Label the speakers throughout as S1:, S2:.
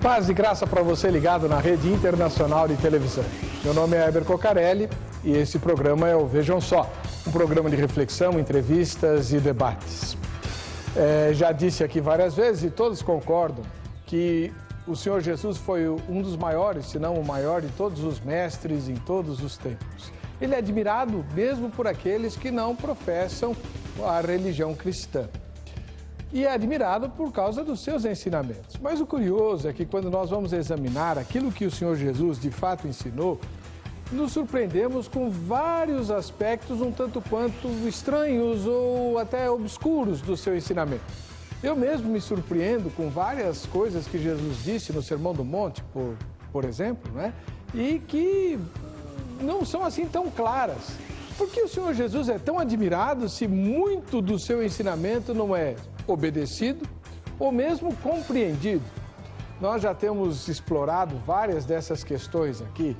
S1: Paz e graça para você ligado na Rede Internacional de Televisão. Meu nome é Heber Cocarelli e esse programa é o Vejam Só, um programa de reflexão, entrevistas e debates. Já disse aqui várias vezes e todos concordam que o Senhor Jesus foi um dos maiores, se não o maior de todos os mestres em todos os tempos. Ele é admirado mesmo por aqueles que não professam a religião cristã. E é admirado por causa dos seus ensinamentos. Mas o curioso é que quando nós vamos examinar aquilo que o Senhor Jesus de fato ensinou, nos surpreendemos com vários aspectos um tanto quanto estranhos ou até obscuros do seu ensinamento. Eu mesmo me surpreendo com várias coisas que Jesus disse no Sermão do Monte, por exemplo, né? E que não são assim tão claras. Por que o Senhor Jesus é tão admirado se muito do seu ensinamento não é obedecido ou mesmo compreendido? Nós já temos explorado várias dessas questões aqui.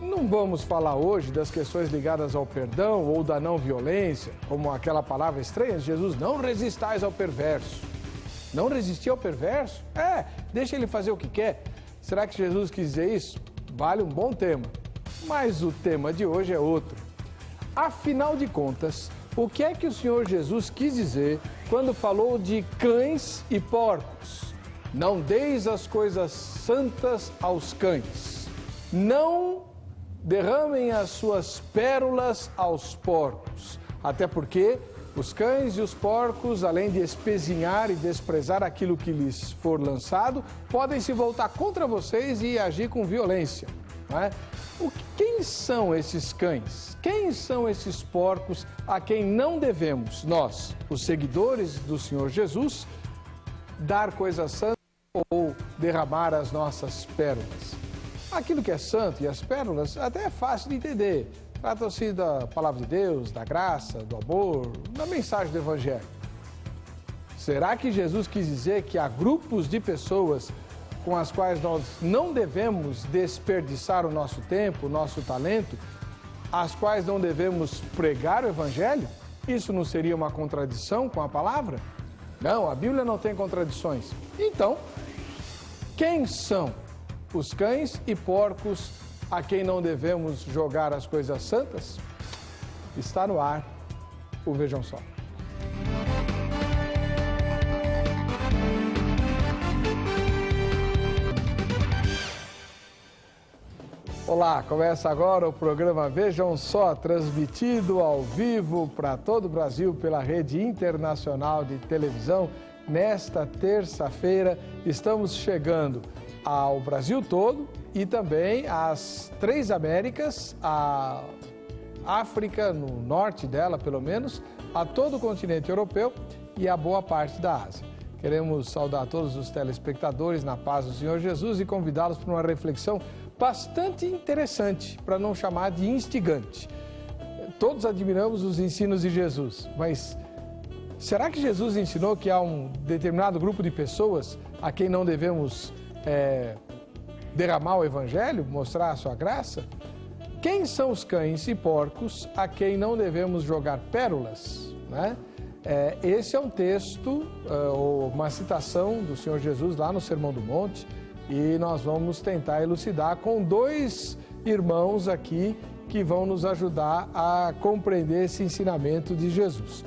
S1: Não vamos falar hoje das questões ligadas ao perdão ou da não violência, como aquela palavra estranha, Jesus, não resistais ao perverso. Não resistir ao perverso? Deixa ele fazer o que quer. Será que Jesus quis dizer isso? Vale um bom tema. Mas o tema de hoje é outro. Afinal de contas, o que é que o Senhor Jesus quis dizer quando falou de cães e porcos? Não deis as coisas santas aos cães. Não derramem as suas pérolas aos porcos. Até porque os cães e os porcos, além de espezinhar e desprezar aquilo que lhes for lançado, podem se voltar contra vocês e agir com violência. Não é? Quem são esses cães? Quem são esses porcos a quem não devemos, nós, os seguidores do Senhor Jesus, dar coisas santas ou derramar as nossas pérolas? Aquilo que é santo e as pérolas até é fácil de entender. Trata-se da palavra de Deus, da graça, do amor, da mensagem do Evangelho. Será que Jesus quis dizer que há grupos de pessoas com as quais nós não devemos desperdiçar o nosso tempo, o nosso talento, as quais não devemos pregar o Evangelho? Isso não seria uma contradição com a palavra? Não, a Bíblia não tem contradições. Então, quem são os cães e porcos a quem não devemos jogar as coisas santas? Está no ar o Vejam Só. Olá, começa agora o programa Vejam Só, transmitido ao vivo para todo o Brasil pela Rede Internacional de Televisão. Nesta terça-feira estamos chegando ao Brasil todo e também às 3 Américas, a África, no norte dela pelo menos, a todo o continente europeu e a boa parte da Ásia. Queremos saudar todos os telespectadores na paz do Senhor Jesus e convidá-los para uma reflexão bastante interessante, para não chamar de instigante. Todos admiramos os ensinos de Jesus, mas será que Jesus ensinou que há um determinado grupo de pessoas a quem não devemos derramar o Evangelho, mostrar a sua graça? Quem são os cães e porcos a quem não devemos jogar pérolas, né? Esse é um texto, ou uma citação do Senhor Jesus lá no Sermão do Monte, e nós vamos tentar elucidar com 2 irmãos aqui que vão nos ajudar a compreender esse ensinamento de Jesus.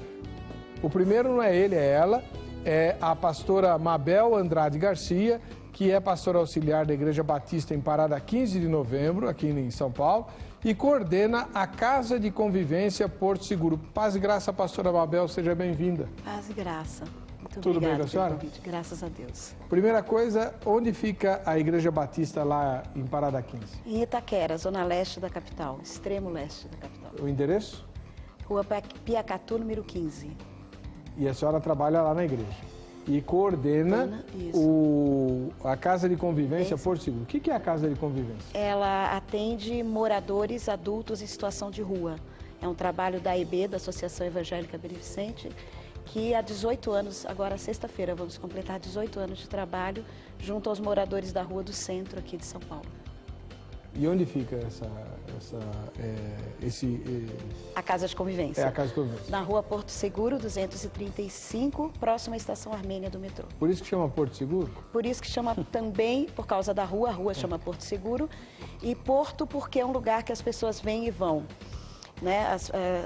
S1: O primeiro não é ele, é ela, é a pastora Mabel Andrade Garcia, que é pastora auxiliar da Igreja Batista em Parada 15 de Novembro, aqui em São Paulo, e coordena a Casa de Convivência Porto Seguro. Paz e graça, pastora Mabel, seja bem-vinda.
S2: Paz e graça. Muito
S1: Tudo bem com a senhora?
S2: Convite. Graças a Deus.
S1: Primeira coisa, onde fica a Igreja Batista lá em Parada 15?
S2: Em Itaquera, zona leste da capital, extremo leste da capital.
S1: O endereço?
S2: Rua Piacatu, número 15.
S1: E a senhora trabalha lá na igreja. E coordena a Casa de Convivência Porto Seguro. O que é a Casa de Convivência?
S2: Ela atende moradores adultos em situação de rua. É um trabalho da AEB, da Associação Evangélica Beneficente, que há 18 anos, agora sexta-feira, vamos completar 18 anos de trabalho junto aos moradores da Rua do Centro aqui de São Paulo.
S1: E onde fica
S2: A Casa de Convivência.
S1: É a Casa de Convivência.
S2: Na rua Porto Seguro, 235, próxima à Estação Armênia do metrô.
S1: Por isso que chama Porto Seguro?
S2: Por isso que chama também, por causa da rua, a rua chama Porto Seguro. E Porto porque é um lugar que as pessoas vêm e vão. Né?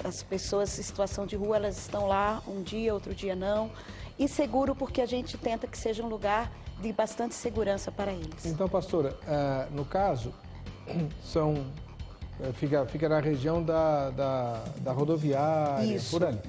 S2: As pessoas em situação de rua, elas estão lá um dia, outro dia não. E seguro porque a gente tenta que seja um lugar de bastante segurança para eles.
S1: Então, pastora, no caso, fica na região da rodoviária,
S2: Isso.
S1: por ali.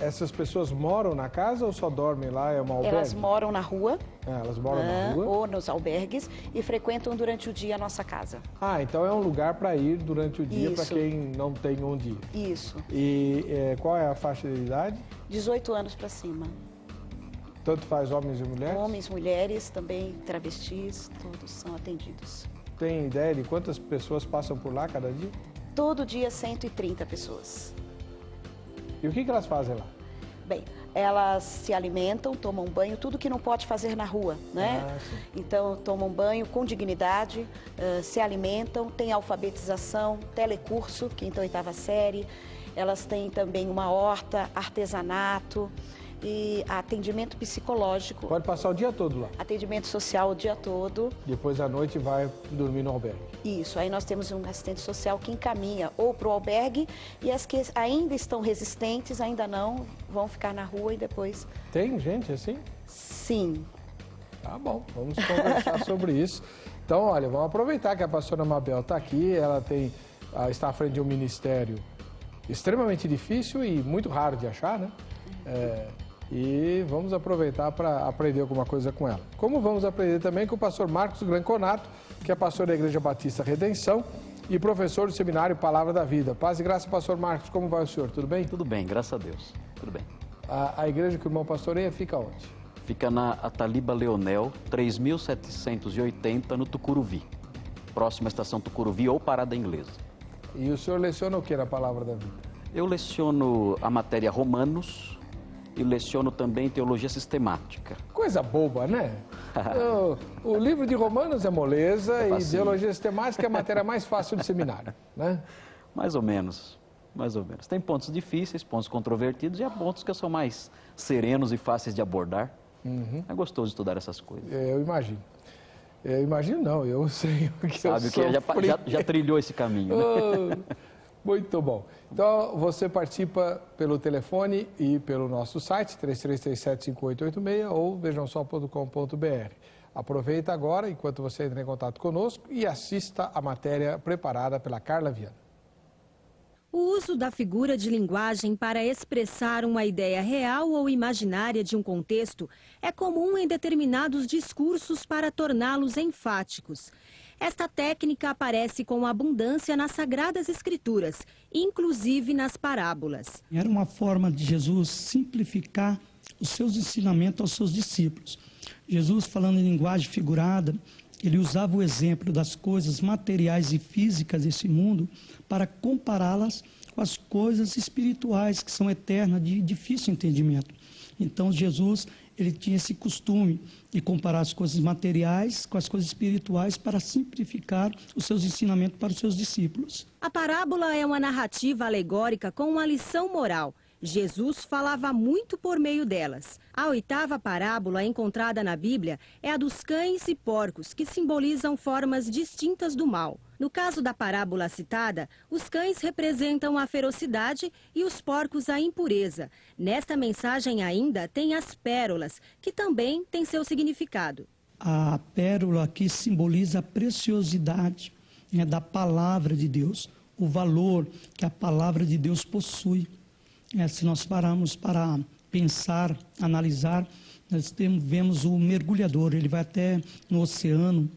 S1: Essas pessoas moram na casa ou só dormem lá? É uma albergue?
S2: Elas moram na rua.
S1: Elas moram na rua?
S2: Ou nos albergues e frequentam durante o dia a nossa casa.
S1: Então é um lugar para ir durante o dia para quem não tem onde ir.
S2: Isso.
S1: E qual é a faixa de idade?
S2: 18 anos para cima.
S1: Tanto faz homens e mulheres?
S2: Homens, mulheres, também travestis, todos são atendidos.
S1: Tem ideia de quantas pessoas passam por lá cada dia?
S2: Todo dia 130 pessoas.
S1: E o que elas fazem lá?
S2: Bem, elas se alimentam, tomam banho, tudo que não pode fazer na rua, né? Então, tomam banho com dignidade, se alimentam, tem alfabetização, telecurso, quinta e oitava série. Elas têm também uma horta, artesanato e atendimento psicológico.
S1: Pode passar o dia todo lá?
S2: Atendimento social o dia todo.
S1: Depois à noite vai dormir no albergue?
S2: Isso, aí nós temos um assistente social que encaminha ou para o albergue e as que ainda estão resistentes, ainda não, vão ficar na rua e depois...
S1: Tem gente assim?
S2: Sim.
S1: Tá bom, vamos conversar sobre isso. Então, olha, vamos aproveitar que a pastora Mabel está aqui, ela está à frente de um ministério extremamente difícil e muito raro de achar, né? E vamos aproveitar para aprender alguma coisa com ela. Como vamos aprender também com o pastor Marcos Granconato, que é pastor da Igreja Batista Redenção e professor do seminário Palavra da Vida. Paz e graça, pastor Marcos, como vai o senhor? Tudo bem?
S3: Tudo bem, graças a Deus. Tudo bem.
S1: A igreja que o irmão pastoreia fica onde?
S3: Fica na Ataliba Leonel, 3780, no Tucuruvi. Próxima à estação Tucuruvi ou Parada Inglesa.
S1: E o senhor leciona o que na Palavra da Vida?
S3: Eu leciono a matéria Romanos e leciono também Teologia Sistemática.
S1: Coisa boba, né? O livro de Romanos é moleza e Teologia Sistemática é a matéria mais fácil do seminário, né?
S3: Mais ou menos, mais ou menos. Tem pontos difíceis, pontos controvertidos e há pontos que são mais serenos e fáceis de abordar. É gostoso estudar essas coisas.
S1: Eu imagino. Eu imagino não, eu sei o que
S3: Sabe
S1: eu
S3: que já trilhou esse caminho, né?
S1: Muito bom. Então, você participa pelo telefone e pelo nosso site, 3337-5886 ou vejamsó.com.br. Aproveita agora, enquanto você entra em contato conosco, e assista a matéria preparada pela Carla Viana.
S4: O uso da figura de linguagem para expressar uma ideia real ou imaginária de um contexto é comum em determinados discursos para torná-los enfáticos. Esta técnica aparece com abundância nas Sagradas Escrituras, inclusive nas parábolas.
S5: Era uma forma de Jesus simplificar os seus ensinamentos aos seus discípulos. Jesus, falando em linguagem figurada, ele usava o exemplo das coisas materiais e físicas desse mundo para compará-las com as coisas espirituais, que são eternas, de difícil entendimento. Então, Jesus, ele tinha esse costume de comparar as coisas materiais com as coisas espirituais para simplificar os seus ensinamentos para os seus discípulos.
S4: A parábola é uma narrativa alegórica com uma lição moral. Jesus falava muito por meio delas. A oitava parábola encontrada na Bíblia é a dos cães e porcos, que simbolizam formas distintas do mal. No caso da parábola citada, os cães representam a ferocidade e os porcos a impureza. Nesta mensagem ainda tem as pérolas, que também têm seu significado.
S5: A pérola aqui simboliza a preciosidade, né, da palavra de Deus, o valor que a palavra de Deus possui. Se nós pararmos para pensar, analisar, nós vemos o mergulhador, ele vai até no oceano,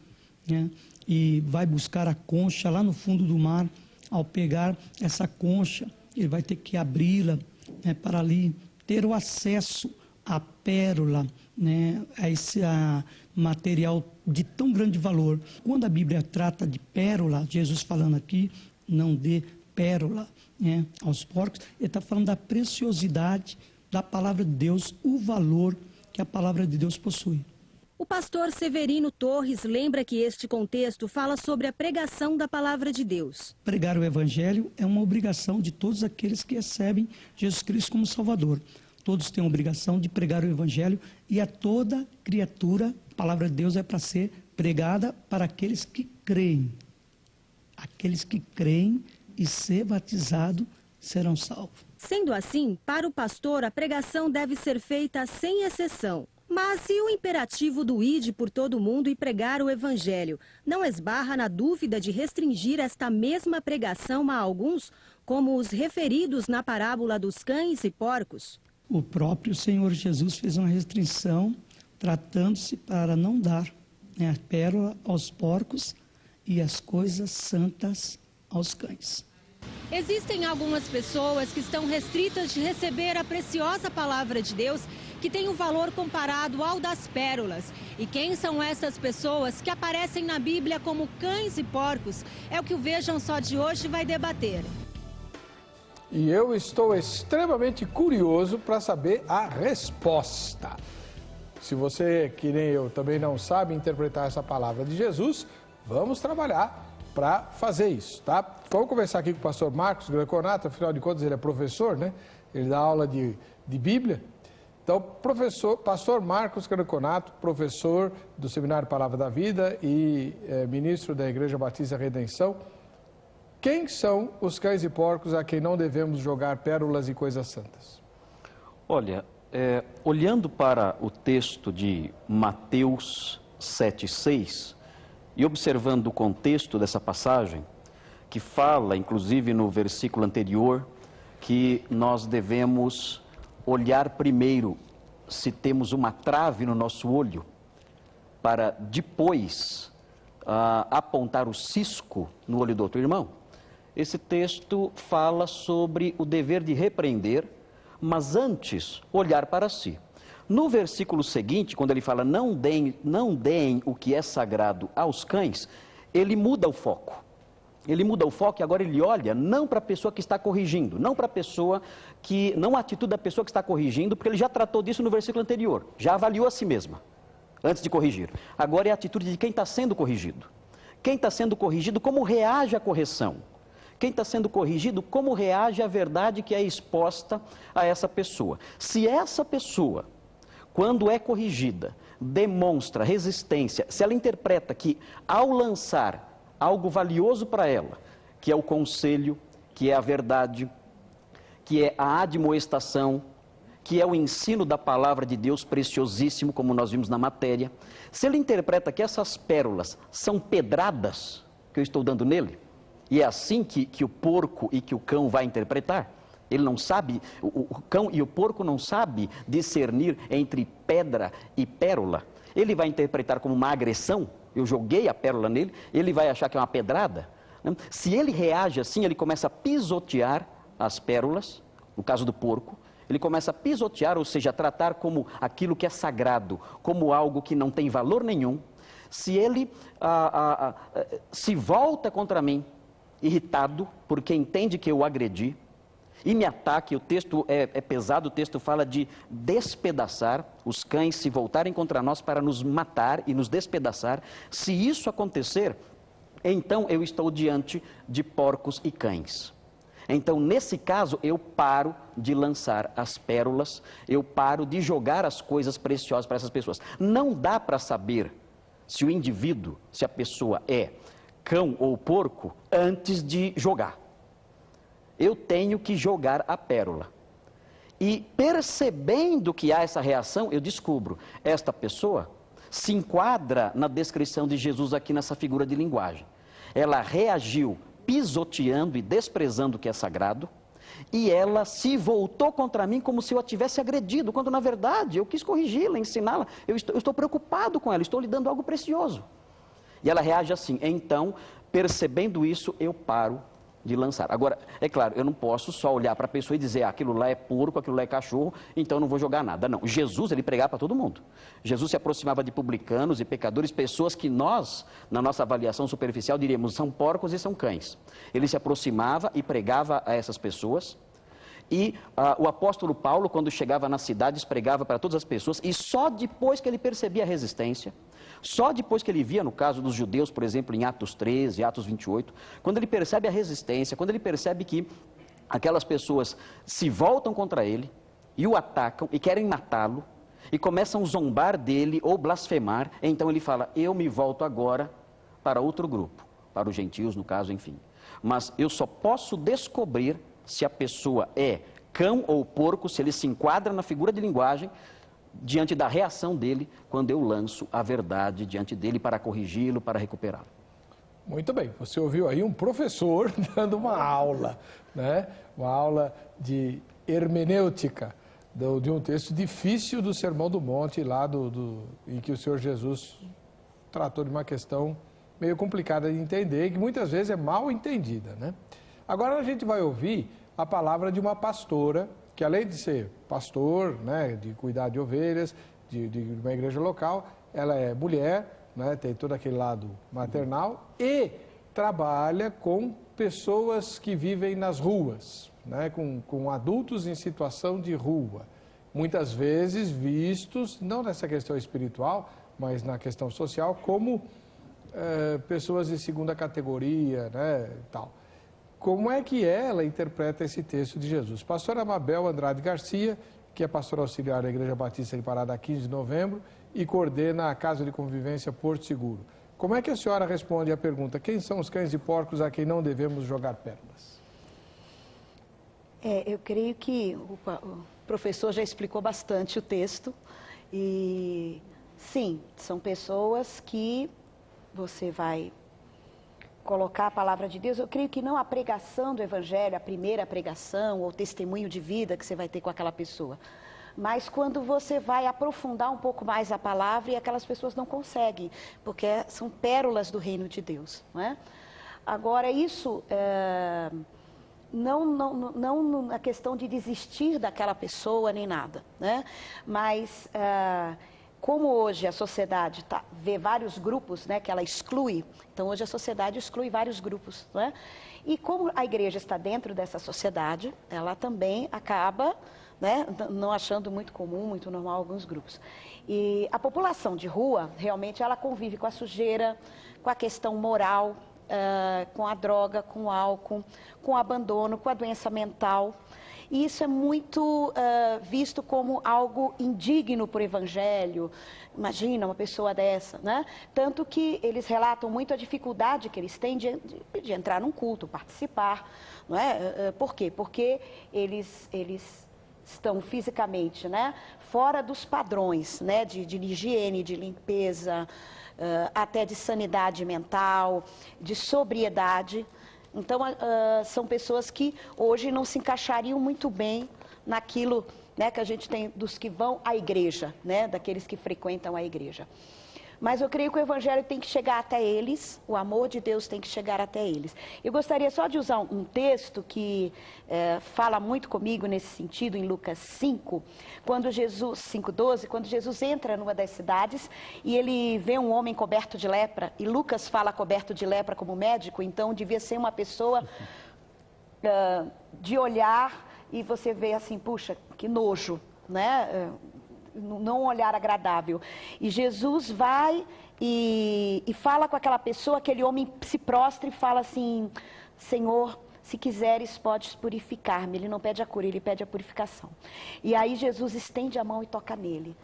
S5: né, e vai buscar a concha lá no fundo do mar. Ao pegar essa concha, ele vai ter que abri-la, né, para ali ter o acesso à pérola, né, a esse material de tão grande valor. Quando a Bíblia trata de pérola, Jesus falando aqui, não dê pérola, né, aos porcos, ele está falando da preciosidade da palavra de Deus, o valor que a palavra de Deus possui.
S4: O pastor Severino Torres lembra que este contexto fala sobre a pregação da palavra de Deus.
S5: Pregar o evangelho é uma obrigação de todos aqueles que recebem Jesus Cristo como Salvador. Todos têm a obrigação de pregar o evangelho e a toda criatura, a palavra de Deus é para ser pregada para aqueles que creem. Aqueles que creem e ser batizado serão salvos.
S4: Sendo assim, para o pastor, a pregação deve ser feita sem exceção. Mas e o imperativo do ide por todo o mundo e pregar o evangelho? Não esbarra na dúvida de restringir esta mesma pregação a alguns, como os referidos na parábola dos cães e porcos?
S5: O próprio Senhor Jesus fez uma restrição, tratando-se para não dar a pérola aos porcos e as coisas santas aos cães.
S4: Existem algumas pessoas que estão restritas de receber a preciosa palavra de Deus, que tem um valor comparado ao das pérolas. E quem são essas pessoas que aparecem na Bíblia como cães e porcos? É o que o Vejam Só de hoje vai debater.
S1: E eu estou extremamente curioso para saber a resposta. Se você, que nem eu, também não sabe interpretar essa palavra de Jesus, vamos trabalhar para fazer isso, tá? Vamos conversar aqui com o pastor Marcos Greconato, afinal de contas ele é professor, né? Ele dá aula de Bíblia. Então, pastor Marcos Greconato, professor do Seminário Palavra da Vida e ministro da Igreja Batista Redenção. Quem são os cães e porcos a quem não devemos jogar pérolas e coisas santas?
S3: Olha, olhando para o texto de Mateus 7,6 e observando o contexto dessa passagem, que fala, inclusive no versículo anterior, que nós devemos olhar primeiro se temos uma trave no nosso olho, para depois apontar o cisco no olho do outro irmão. Esse texto fala sobre o dever de repreender, mas antes olhar para si. No versículo seguinte, quando ele fala não deem o que é sagrado aos cães, ele muda o foco. Ele muda o foco e agora ele olha não para a pessoa que está corrigindo, não para a pessoa que, não a atitude da pessoa que está corrigindo, porque ele já tratou disso no versículo anterior, já avaliou a si mesma, antes de corrigir. Agora é a atitude de quem está sendo corrigido. Quem está sendo corrigido, como reage à correção? Quem está sendo corrigido, como reage à verdade que é exposta a essa pessoa? Se essa pessoa, quando é corrigida, demonstra resistência, se ela interpreta que ao lançar algo valioso para ela, que é o conselho, que é a verdade, que é a admoestação, que é o ensino da palavra de Deus preciosíssimo, como nós vimos na matéria, se ele interpreta que essas pérolas são pedradas que eu estou dando nele, e é assim que o porco e que o cão vai interpretar, ele não sabe, o cão e o porco não sabem discernir entre pedra e pérola, ele vai interpretar como uma agressão, eu joguei a pérola nele, ele vai achar que é uma pedrada. Se ele reage assim, ele começa a pisotear as pérolas, no caso do porco, ele começa a pisotear, ou seja, a tratar como aquilo que é sagrado, como algo que não tem valor nenhum. Se ele se volta contra mim, irritado, porque entende que eu agredi, e me ataque, o texto é pesado, o texto fala de despedaçar, os cães se voltarem contra nós para nos matar e nos despedaçar. Se isso acontecer, então eu estou diante de porcos e cães. Então, nesse caso, eu paro de lançar as pérolas, eu paro de jogar as coisas preciosas para essas pessoas. Não dá para saber se o indivíduo, se a pessoa é cão ou porco, antes de jogar. Eu tenho que jogar a pérola. E percebendo que há essa reação, eu descubro, esta pessoa se enquadra na descrição de Jesus aqui nessa figura de linguagem. Ela reagiu pisoteando e desprezando o que é sagrado, e ela se voltou contra mim como se eu a tivesse agredido, quando na verdade eu quis corrigi-la, ensiná-la, eu estou preocupado com ela, estou lhe dando algo precioso. E ela reage assim, então, percebendo isso, eu paro de lançar. Agora, é claro, eu não posso só olhar para a pessoa e dizer, aquilo lá é porco, aquilo lá é cachorro, então eu não vou jogar nada. Não, Jesus, ele pregava para todo mundo. Jesus se aproximava de publicanos e pecadores, pessoas que nós, na nossa avaliação superficial, diríamos, são porcos e são cães. Ele se aproximava e pregava a essas pessoas, E o apóstolo Paulo, quando chegava nas cidades, pregava para todas as pessoas, e só depois que ele percebia a resistência, só depois que ele via, no caso dos judeus, por exemplo, em Atos 13, Atos 28, quando ele percebe a resistência, quando ele percebe que aquelas pessoas se voltam contra ele, e o atacam, e querem matá-lo, e começam a zombar dele, ou blasfemar, então ele fala, eu me volto agora para outro grupo, para os gentios, no caso, enfim. Mas eu só posso descobrir se a pessoa é cão ou porco, se ele se enquadra na figura de linguagem, diante da reação dele, quando eu lanço a verdade diante dele para corrigi-lo, para recuperá-lo.
S1: Muito bem, você ouviu aí um professor dando uma aula, né? Uma aula de hermenêutica, de um texto difícil do Sermão do Monte, lá em que o Senhor Jesus tratou de uma questão meio complicada de entender e que muitas vezes é mal entendida, né? Agora a gente vai ouvir a palavra de uma pastora, que além de ser pastor, né, de cuidar de ovelhas, de uma igreja local, ela é mulher, né, tem todo aquele lado maternal e trabalha com pessoas que vivem nas ruas, né, com adultos em situação de rua. Muitas vezes vistos, não nessa questão espiritual, mas na questão social, como pessoas de segunda categoria, né, tal. Como é que ela interpreta esse texto de Jesus? Pastora Mabel Andrade Garcia, que é pastora auxiliar da Igreja Batista de Parada, 15 de novembro, e coordena a Casa de Convivência Porto Seguro. Como é que a senhora responde à pergunta, quem são os cães e porcos a quem não devemos jogar pérolas?
S2: Eu creio que o professor já explicou bastante o texto. E, sim, são pessoas que você vai colocar a palavra de Deus. Eu creio que não a pregação do Evangelho, a primeira pregação ou testemunho de vida que você vai ter com aquela pessoa. Mas quando você vai aprofundar um pouco mais a palavra e aquelas pessoas não conseguem, porque são pérolas do reino de Deus, não é? Agora, isso não na questão de desistir daquela pessoa nem nada, né? Mas como hoje a sociedade vê vários grupos, né, que ela exclui, então hoje a sociedade exclui vários grupos, não é? E como a igreja está dentro dessa sociedade, ela também acaba, né, não achando muito comum, muito normal alguns grupos. E a população de rua, realmente, ela convive com a sujeira, com a questão moral, com a droga, com o álcool, com o abandono, com a doença mental. E isso é muito visto como algo indigno por evangelho. Imagina uma pessoa dessa, né? Tanto que eles relatam muito a dificuldade que eles têm de entrar num culto, participar, não é? Por quê? Porque eles estão fisicamente, né, fora dos padrões, né, de higiene, de limpeza, até de sanidade mental, de sobriedade. Então, são pessoas que hoje não se encaixariam muito bem naquilo, né, que a gente tem dos que vão à igreja, né, daqueles que frequentam a igreja. Mas eu creio que o evangelho tem que chegar até eles, o amor de Deus tem que chegar até eles. Eu gostaria só de usar um texto que fala muito comigo nesse sentido, em Lucas 5, 5:12, quando Jesus entra numa das cidades e ele vê um homem coberto de lepra, e Lucas fala coberto de lepra como médico, então devia ser uma pessoa de olhar e você vê assim, puxa, que nojo, né? Não um olhar agradável. E Jesus vai e fala com aquela pessoa, aquele homem se prostra e fala assim, Senhor, se quiseres podes purificar-me. Ele não pede a cura, ele pede a purificação. E aí Jesus estende a mão e toca nele.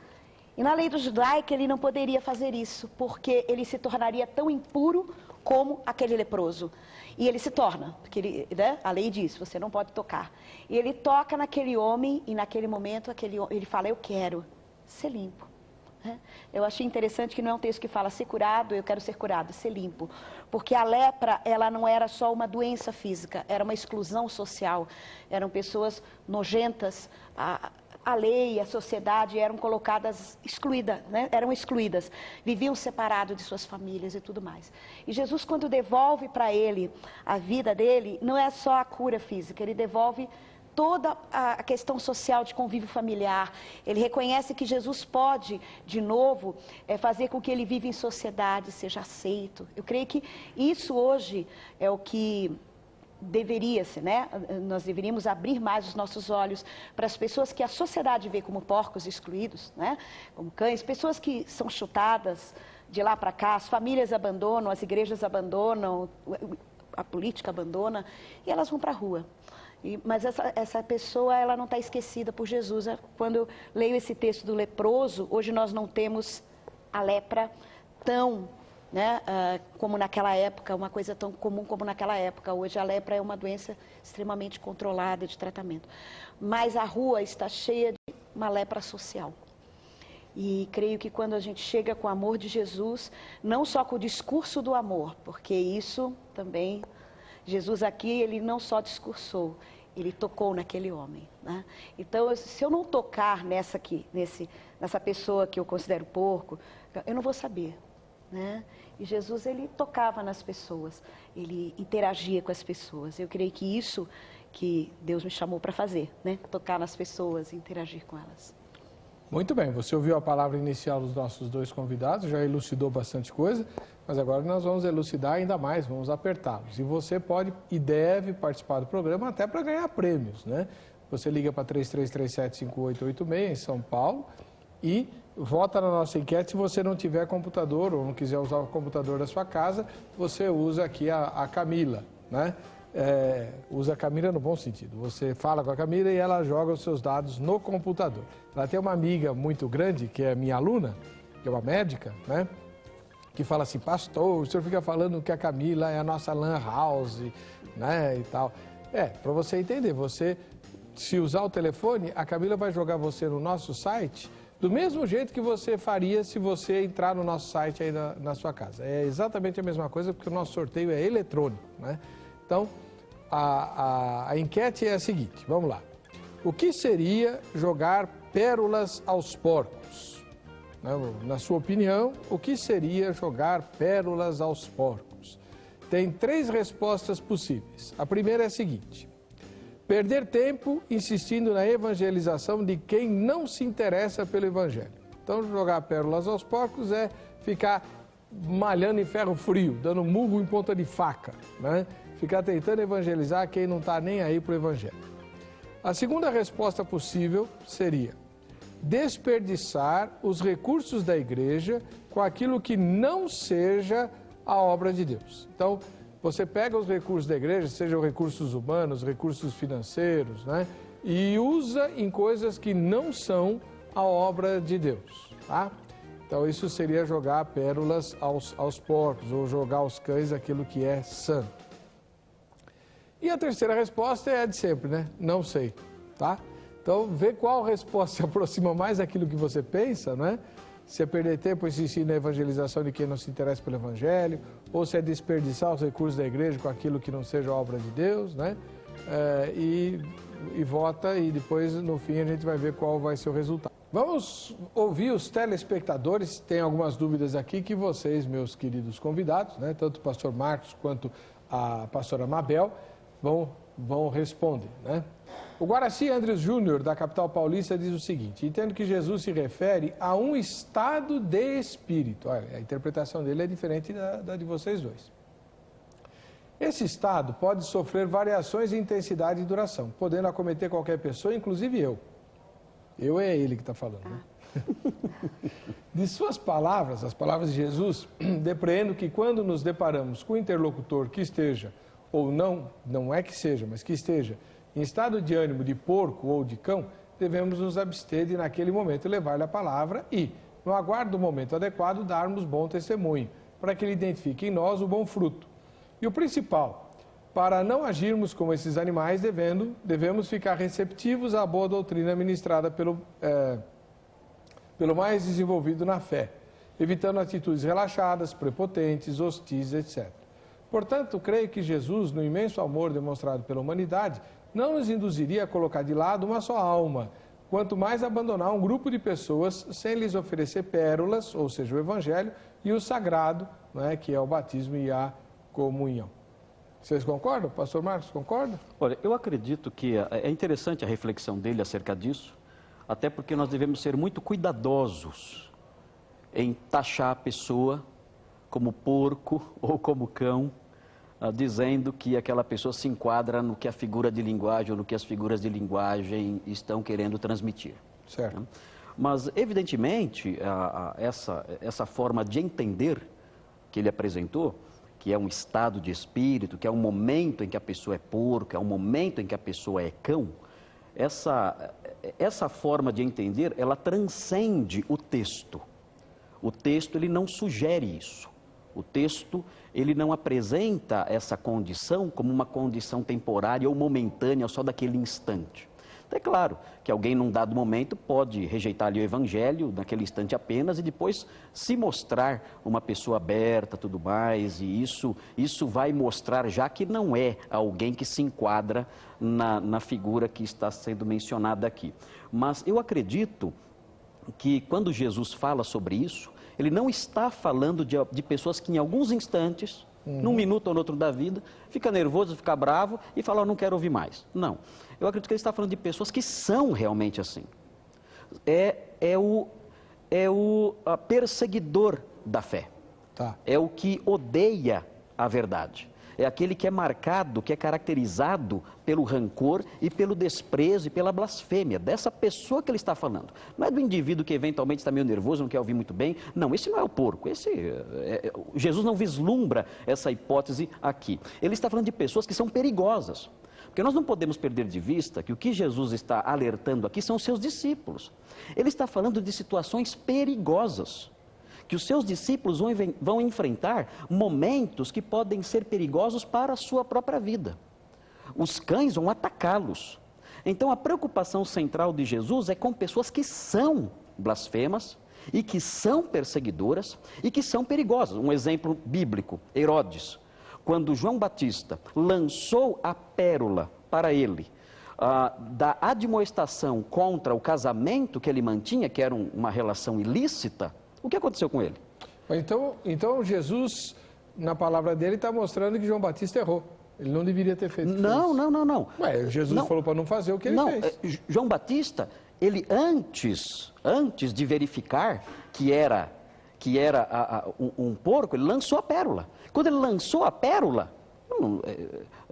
S2: E na lei do judaico ele não poderia fazer isso, porque ele se tornaria tão impuro como aquele leproso. E ele se torna, porque né, a lei diz, você não pode tocar. E ele toca naquele homem e naquele momento ele fala, eu quero ser limpo. Eu achei interessante que não é um texto que fala ser curado, eu quero ser curado, ser limpo. Porque a lepra, ela não era só uma doença física, era uma exclusão social. Eram pessoas nojentas, a lei, a sociedade eram colocadas excluídas, né? Eram excluídas, viviam separados de suas famílias e tudo mais. E Jesus, quando devolve para ele a vida dele, não é só a cura física, ele devolve toda a questão social de convívio familiar. Ele reconhece que Jesus pode, de novo, fazer com que ele viva em sociedade, seja aceito. Eu creio que isso hoje é o que deveria-se, né? Nós deveríamos abrir mais os nossos olhos para as pessoas que a sociedade vê como porcos excluídos, né? Como cães, pessoas que são chutadas de lá para cá, as famílias abandonam, as igrejas abandonam, a política abandona e elas vão para a rua. Mas essa pessoa, ela não está esquecida por Jesus. Quando eu leio esse texto do leproso, hoje nós não temos a lepra tão, né, como naquela época, uma coisa tão comum como naquela época. Hoje a lepra é uma doença extremamente controlada de tratamento. Mas a rua está cheia de uma lepra social. E creio que quando a gente chega com o amor de Jesus, não só com o discurso do amor, porque isso também, Jesus aqui, ele não só discursou, ele tocou naquele homem, né? Então, se eu não tocar nessa pessoa que eu considero porco, eu não vou saber, né? E Jesus, ele tocava nas pessoas, ele interagia com as pessoas. Eu creio que isso que Deus me chamou para fazer, né? Tocar nas pessoas e interagir com elas.
S1: Muito bem, você ouviu a palavra inicial dos nossos dois convidados, já elucidou bastante coisa, mas agora nós vamos elucidar ainda mais, vamos apertá-los. E você pode e deve participar do programa até para ganhar prêmios, né? Você liga para 3337-5886 em São Paulo e vota na nossa enquete. Se você não tiver computador ou não quiser usar o computador da sua casa, você usa aqui a Camila, né? Usa a Camila no bom sentido. Você fala com a Camila e ela joga os seus dados no computador. Ela tem uma amiga muito grande, que é minha aluna, que é uma médica, né? Que fala assim: pastor, o senhor fica falando que a Camila é a nossa lan house, né? E tal. Para você entender, você, se usar o telefone, a Camila vai jogar você no nosso site do mesmo jeito que você faria se você entrar no nosso site aí na sua casa. É exatamente a mesma coisa, porque o nosso sorteio é eletrônico, né? Então, a enquete é a seguinte, vamos lá. O que seria jogar pérolas aos porcos? Na sua opinião, o que seria jogar pérolas aos porcos? Tem 3 respostas possíveis. A primeira é a seguinte: perder tempo insistindo na evangelização de quem não se interessa pelo evangelho. Então, jogar pérolas aos porcos é ficar malhando em ferro frio, dando murro em ponta de faca, né? Ficar tentando evangelizar quem não está nem aí para o evangelho. A segunda resposta possível seria desperdiçar os recursos da igreja com aquilo que não seja a obra de Deus. Então, você pega os recursos da igreja, sejam recursos humanos, recursos financeiros, né? E usa em coisas que não são a obra de Deus, tá? Então, isso seria jogar pérolas aos porcos, ou jogar aos cães aquilo que é santo. E a terceira resposta é a de sempre, né? Não sei, tá? Então, vê qual resposta se aproxima mais daquilo que você pensa, né? Se é perder tempo insistindo na evangelização de quem não se interessa pelo evangelho, ou se é desperdiçar os recursos da igreja com aquilo que não seja a obra de Deus, né? E vota, e depois, no fim, a gente vai ver qual vai ser o resultado. Vamos ouvir os telespectadores. Tem algumas dúvidas aqui que vocês, meus queridos convidados, né? Tanto o pastor Marcos quanto a pastora Mabel, vão responder, né? O Guaraci Andres Júnior, da capital paulista, diz o seguinte: entendo que Jesus se refere a um estado de espírito. Olha, a interpretação dele é diferente da de vocês dois. Esse estado pode sofrer variações de intensidade e duração, podendo acometer qualquer pessoa, inclusive eu. Eu é ele que está falando, né? De suas palavras, as palavras de Jesus, depreendo que quando nos deparamos com um interlocutor que esteja, ou não é que seja, mas que esteja em estado de ânimo de porco ou de cão, devemos nos abster de naquele momento levar-lhe a palavra e, no aguardo do momento adequado, darmos bom testemunho, para que ele identifique em nós o bom fruto. E o principal, para não agirmos como esses animais, devemos ficar receptivos à boa doutrina ministrada pelo mais desenvolvido na fé, evitando atitudes relaxadas, prepotentes, hostis, etc. Portanto, creio que Jesus, no imenso amor demonstrado pela humanidade, não nos induziria a colocar de lado uma só alma, quanto mais abandonar um grupo de pessoas sem lhes oferecer pérolas, ou seja, o evangelho, e o sagrado, né, que é o batismo e a comunhão. Vocês concordam? Pastor Marcos, concorda?
S3: Olha, eu acredito que é interessante a reflexão dele acerca disso, até porque nós devemos ser muito cuidadosos em taxar a pessoa como porco ou como cão, dizendo que aquela pessoa se enquadra no que a figura de linguagem ou no que as figuras de linguagem estão querendo transmitir.
S1: Certo.
S3: Mas, evidentemente, essa forma de entender que ele apresentou, que é um estado de espírito, que é um momento em que a pessoa é porco, é um momento em que a pessoa é cão, essa forma de entender, ela transcende o texto. O texto, ele não sugere isso. O texto, ele não apresenta essa condição como uma condição temporária ou momentânea, só daquele instante. É claro que alguém num dado momento pode rejeitar ali o evangelho, naquele instante apenas, e depois se mostrar uma pessoa aberta, tudo mais, e isso vai mostrar já que não é alguém que se enquadra na figura que está sendo mencionada aqui. Mas eu acredito que quando Jesus fala sobre isso, ele não está falando de pessoas que em alguns instantes, num minuto ou no outro da vida, fica nervoso, fica bravo e fala, eu não quero ouvir mais. Não. Eu acredito que ele está falando de pessoas que são realmente assim. É o perseguidor da fé.
S1: Tá.
S3: É o que odeia a verdade. É aquele que é marcado, que é caracterizado pelo rancor e pelo desprezo e pela blasfêmia. Dessa pessoa que ele está falando. Não é do indivíduo que eventualmente está meio nervoso, não quer ouvir muito bem. Não, esse não é o porco. Jesus não vislumbra essa hipótese aqui. Ele está falando de pessoas que são perigosas. Porque nós não podemos perder de vista que o que Jesus está alertando aqui são os seus discípulos. Ele está falando de situações perigosas. Que os seus discípulos vão enfrentar momentos que podem ser perigosos para a sua própria vida. Os cães vão atacá-los. Então a preocupação central de Jesus é com pessoas que são blasfemas e que são perseguidoras e que são perigosas. Um exemplo bíblico, Herodes. Quando João Batista lançou a pérola para ele, da admoestação contra o casamento que ele mantinha, que era uma relação ilícita, o que aconteceu com ele?
S1: Então Jesus, na palavra dele, está mostrando que João Batista errou. Ele não deveria ter feito isso.
S3: Não.
S1: Ué, Jesus falou para não fazer o que ele fez.
S3: João Batista, ele antes de verificar que era um porco, ele lançou a pérola. Quando ele lançou a pérola,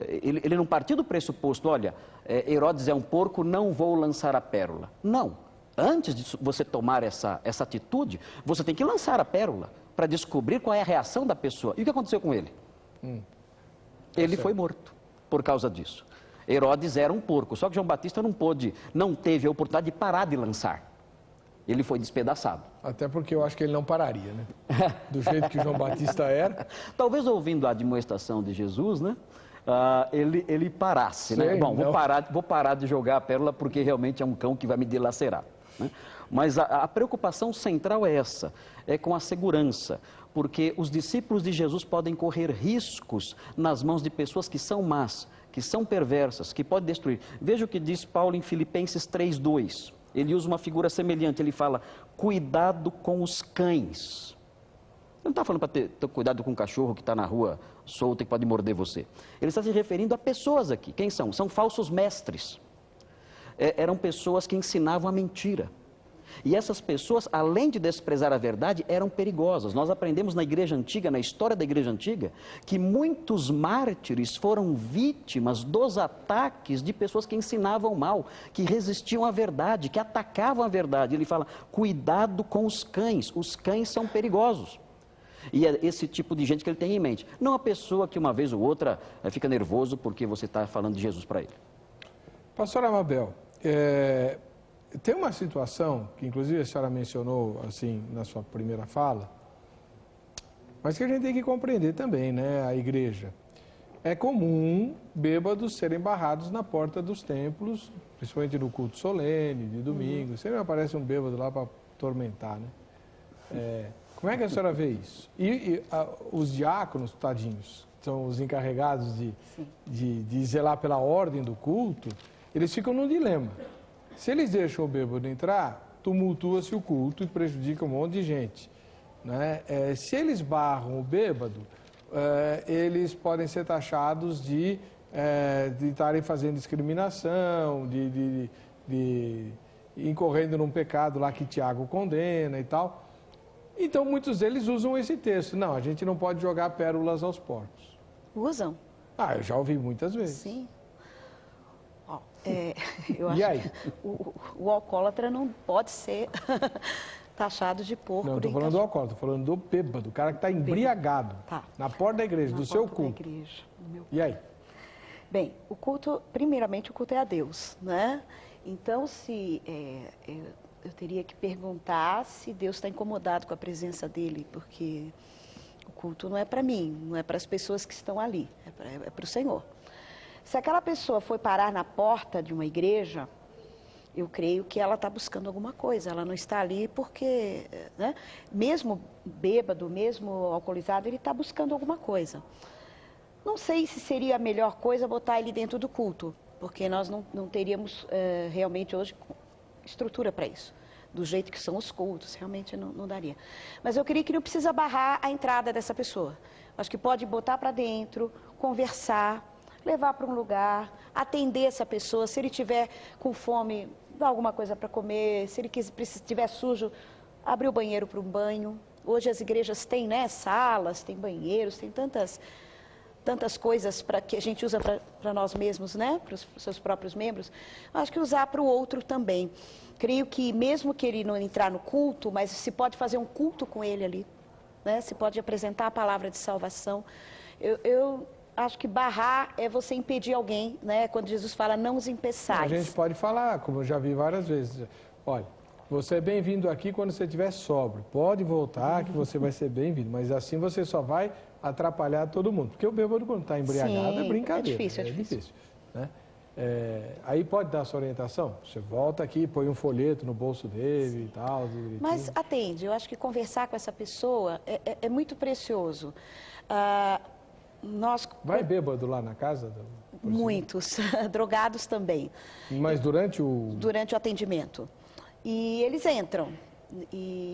S3: ele não partiu do pressuposto, olha, Herodes é um porco, não vou lançar a pérola. Não. Antes de você tomar essa atitude, você tem que lançar a pérola para descobrir qual é a reação da pessoa. E o que aconteceu com ele? Ele foi morto por causa disso. Herodes era um porco, só que João Batista não teve a oportunidade de parar de lançar. Ele foi despedaçado.
S1: Até porque eu acho que ele não pararia, né? Do jeito que João Batista era.
S3: Talvez ouvindo a admoestação de Jesus, né? Ele parasse, né? Bom, vou parar de jogar a pérola porque realmente é um cão que vai me dilacerar. Né? Mas a preocupação central é essa, é com a segurança, porque os discípulos de Jesus podem correr riscos nas mãos de pessoas que são más, que são perversas, que podem destruir. Veja o que diz Paulo em Filipenses 3:2. Ele usa uma figura semelhante, ele fala, cuidado com os cães. Ele não está falando para ter cuidado com um cachorro que está na rua solto e que pode morder você. Ele está se referindo a pessoas aqui. Quem são? São falsos mestres. Eram pessoas que ensinavam a mentira. E essas pessoas, além de desprezar a verdade, eram perigosas. Nós aprendemos na igreja antiga, na história da igreja antiga, que muitos mártires foram vítimas dos ataques de pessoas que ensinavam mal, que resistiam à verdade, que atacavam a verdade. Ele fala, cuidado com os cães são perigosos. E é esse tipo de gente que ele tem em mente. Não a pessoa que uma vez ou outra fica nervoso porque você está falando de Jesus para ele.
S1: Pastor Amabel, tem uma situação que inclusive a senhora mencionou assim na sua primeira fala, mas que a gente tem que compreender também, né? A igreja. É comum bêbados serem barrados na porta dos templos, principalmente no culto solene, de domingo. Sempre aparece um bêbado lá para atormentar, né? Como é que a senhora vê isso? Os diáconos, tadinhos, são os encarregados de zelar pela ordem do culto, eles ficam num dilema. Se eles deixam o bêbado entrar, tumultua-se o culto e prejudica um monte de gente. Né? Se eles barram o bêbado, eles podem ser taxados de estarem fazendo discriminação, de incorrendo num pecado lá que Tiago condena e tal. Então, muitos deles usam esse texto. Não, a gente não pode jogar pérolas aos porcos.
S2: Usam.
S1: Ah, eu já ouvi muitas vezes.
S2: Sim. Ó, eu
S1: E
S2: acho
S1: aí?
S2: que o alcoólatra não pode ser taxado de porco.
S1: Não, estou
S2: nem
S1: falando do alcoólatra, estou falando do bêbado, o cara que está embriagado.
S2: Tá.
S1: Na porta da igreja,
S2: Na
S1: do seu
S2: porta da
S1: culto.
S2: igreja, do meu
S1: E aí?
S2: Bem, o culto, primeiramente o culto é a Deus, né? Então, se eu teria que perguntar se Deus está incomodado com a presença dele, porque o culto não é para mim, não é para as pessoas que estão ali, é para o Senhor. Se aquela pessoa foi parar na porta de uma igreja, eu creio que ela está buscando alguma coisa, ela não está ali porque, né? Mesmo bêbado, mesmo alcoolizado, ele está buscando alguma coisa. Não sei se seria a melhor coisa botar ele dentro do culto, porque nós não teríamos realmente hoje estrutura para isso. Do jeito que são os cultos, realmente não daria. Mas eu creio que não precisa barrar a entrada dessa pessoa. Acho que pode botar para dentro, conversar, levar para um lugar, atender essa pessoa. Se ele tiver com fome, dar alguma coisa para comer. Se ele estiver sujo, abrir o banheiro para um banho. Hoje as igrejas têm, né, salas, tem banheiros, tem tantas coisas que a gente usa para nós mesmos, né? Para os seus próprios membros. Acho que usar para o outro também. Creio que mesmo que ele não entrar no culto, mas se pode fazer um culto com ele ali, né? Se pode apresentar a palavra de salvação. Eu acho que barrar é você impedir alguém, né? Quando Jesus fala, não os impeçais.
S1: A gente pode falar, como eu já vi várias vezes. Olha, você é bem-vindo aqui quando você estiver sóbrio. Pode voltar que você vai ser bem-vindo, mas assim você só vai atrapalhar todo mundo. Porque o bêbado, quando está embriagado, é brincadeira.
S2: É difícil.
S1: Né? Aí pode dar essa orientação. Você volta aqui, põe um folheto no bolso dele e tal.
S2: Mas atende, eu acho que conversar com essa pessoa é muito precioso.
S1: Vai bêbado lá na casa?
S2: Muitos, drogados também.
S1: Mas durante o
S2: atendimento. E eles entram.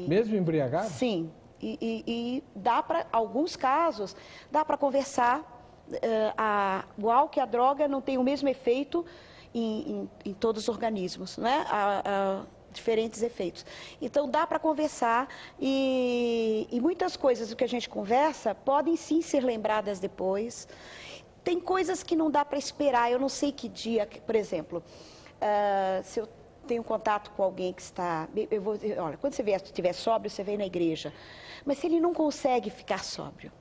S1: Mesmo embriagados?
S2: Sim. E dá para, alguns casos, dá para conversar. O álcool e a droga não tem o mesmo efeito em todos os organismos, né? Há diferentes efeitos. Então, dá para conversar e muitas coisas do que a gente conversa podem sim ser lembradas depois. Tem coisas que não dá para esperar. Eu não sei que dia, por exemplo, se eu tenho contato com alguém que está... olha, quando você estiver sóbrio, você vem na igreja. Mas se ele não consegue ficar sóbrio...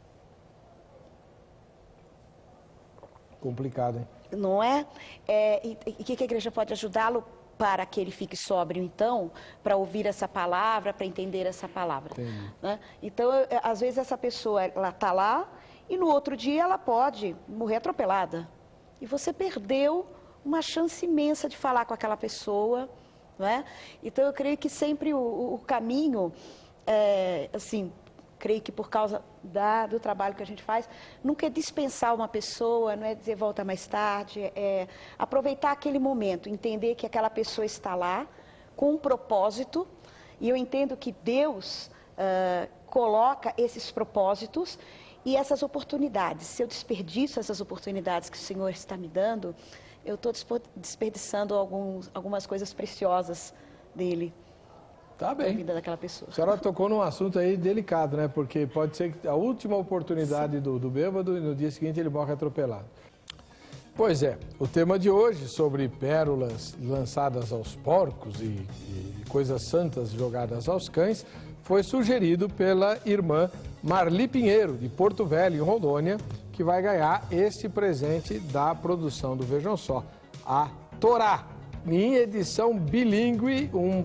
S1: Complicado, hein?
S2: Não é? E o que a igreja pode ajudá-lo para que ele fique sóbrio, então? Para ouvir essa palavra, para entender essa palavra. Né? Então, às vezes essa pessoa, ela está lá e no outro dia ela pode morrer atropelada. E você perdeu uma chance imensa de falar com aquela pessoa, não é? Então, eu creio que sempre o caminho, assim... Creio que por causa do trabalho que a gente faz, nunca é dispensar uma pessoa, não é dizer volta mais tarde, é aproveitar aquele momento, entender que aquela pessoa está lá com um propósito, e eu entendo que Deus coloca esses propósitos e essas oportunidades. Se eu desperdiço essas oportunidades que o Senhor está me dando, eu estou desperdiçando algumas coisas preciosas dele.
S1: Tá bem.
S2: Na vida daquela pessoa.
S1: A senhora tocou num assunto aí delicado, né? Porque pode ser que a última oportunidade do bêbado e no dia seguinte ele morre atropelado. Pois é, o tema de hoje sobre pérolas lançadas aos porcos e coisas santas jogadas aos cães foi sugerido pela irmã Marli Pinheiro, de Porto Velho, em Rondônia, que vai ganhar este presente da produção do Vejam Só, a Torá. Em edição bilíngue, um